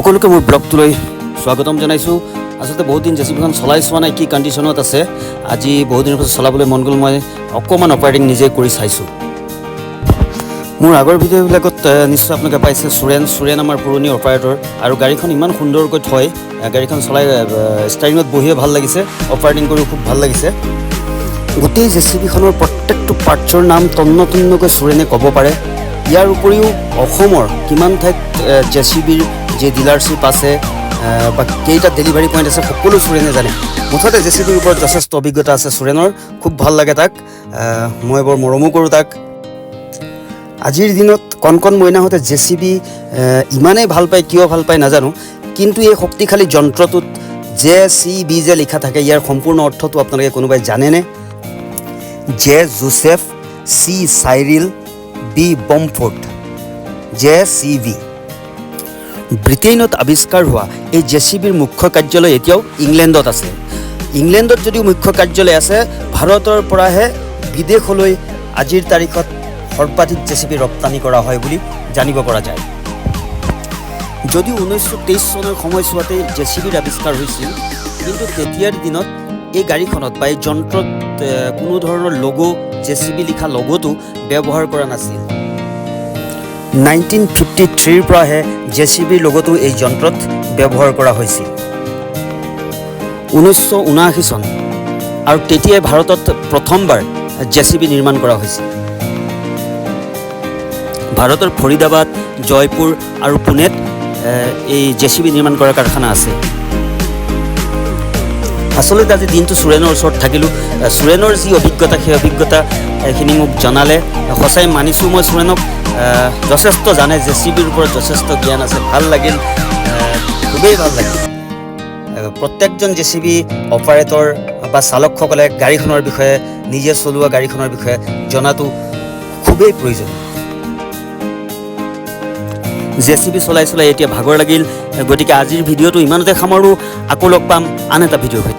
সকলোকে মোৰ ব্লগটোলৈ স্বাগতম জনাইছোঁ। আচলতে বহুত দিন জেচিবিখন চলাই চোৱা নাই, কি কণ্ডিশ্যনত আছে। আজি বহুত দিনৰ পাছত চলাবলৈ মন গ'ল, মই অকণমান অপাৰেটিং নিজে কৰি চাইছোঁ। মোৰ আগৰ ভিডিঅ'বিলাকত নিশ্চয় আপোনালোকে পাইছে সুৰেন আমাৰ পুৰণি অপাৰেটৰ, আৰু গাড়ীখন ইমান সুন্দৰকৈ থয়। গাড়ীখন চলাই ষ্টাৰিঙত বহিয়ে ভাল লাগিছে, অপাৰেটিং কৰিও খুব ভাল লাগিছে। গোটেই জেচিবিখনৰ প্ৰত্যেকটো পাৰ্টছৰ নাম তন্নকৈ সুৰেনে ক'ব পাৰে। ইয়াৰ উপৰিও অসমৰ কিমান ঠাইত জেচিবিৰ যে ডিলাৰশ্বিপ আছে বা কেইটা ডেলিভাৰী পইণ্ট আছে সকলো সুৰেনে জানে। মুঠতে জেচিবিৰ ওপৰত যথেষ্ট অভিজ্ঞতা আছে সুৰেনৰ, খুব ভাল লাগে তাক, মই বৰ মৰমো কৰোঁ তাক। আজিৰ দিনত কণ মইনাহঁতে জেচিবি ইমানেই ভাল পায়, কিয় ভাল পায় নাজানো, কিন্তু এই শক্তিশালী যন্ত্ৰটোত JCB যে লিখা থাকে, ইয়াৰ সম্পূৰ্ণ অৰ্থটো আপোনালোকে কোনোবাই জানেনে? J Joseph, C Cyril, B বমফোৰ্ড, JCB। ব্ৰিটেইনত আৱিষ্কাৰ হোৱা এই জেচিবিৰ মুখ্য কাৰ্যালয় এতিয়াও ইংলেণ্ডত আছে। ইংলেণ্ডত যদিও মুখ্য কাৰ্যালয় আছে, ভাৰতৰ পৰাহে বিদেশলৈ আজিৰ তাৰিখত সৰ্বাধিক জেচিবি ৰপ্তানি কৰা হয় বুলি জানিব পৰা যায়। যদিও 1923 চনৰ সময়ছোৱাতে জেচিবিৰ আৱিষ্কাৰ হৈছিল, কিন্তু তেতিয়াৰ দিনত এই গাড়ীখনত বা এই যন্ত্ৰত কোনো ধৰণৰ লগো, জেচিবি লিখা লগোটো ব্যৱহাৰ কৰা নাছিল। 1953ৰ পৰাহে জেচিবিৰ লগোটো এই যন্ত্ৰত ব্যৱহাৰ কৰা হৈছিল। 1979 চন, আৰু তেতিয়াই ভাৰতত প্ৰথমবাৰ জেচিবি নিৰ্মাণ কৰা হৈছিল। ভাৰতৰ ফৰিদাবাদ, জয়পুৰ আৰু পুনেত এই জেচিবি নিৰ্মাণ কৰা কাৰখানা আছে। আচলতে আজি দিনটো সুৰেনৰ ওচৰত থাকিলোঁ। সুৰেনৰ যি অভিজ্ঞতা, সেই অভিজ্ঞতাখিনি মোক জনালে। সঁচাই মানিছোঁ মই সুৰেনক, যথেষ্ট জানে, জেচিবিৰ ওপৰত যথেষ্ট জ্ঞান আছে। ভাল লাগিল, খুবেই ভাল লাগিল। প্ৰত্যেকজন জেচিবি অপাৰেটৰ বা চালকসকলে গাড়ীখনৰ বিষয়ে, নিজে চলোৱা গাড়ীখনৰ বিষয়ে জনাটো খুবেই প্ৰয়োজন। জেচিবি চলাই এতিয়া ভাগৰ লাগিল, গতিকে আজিৰ ভিডিঅ'টো ইমানতে সামৰোঁ। আকৌ লগ পাম আন এটা ভিডিঅ'ৰ সৈতে।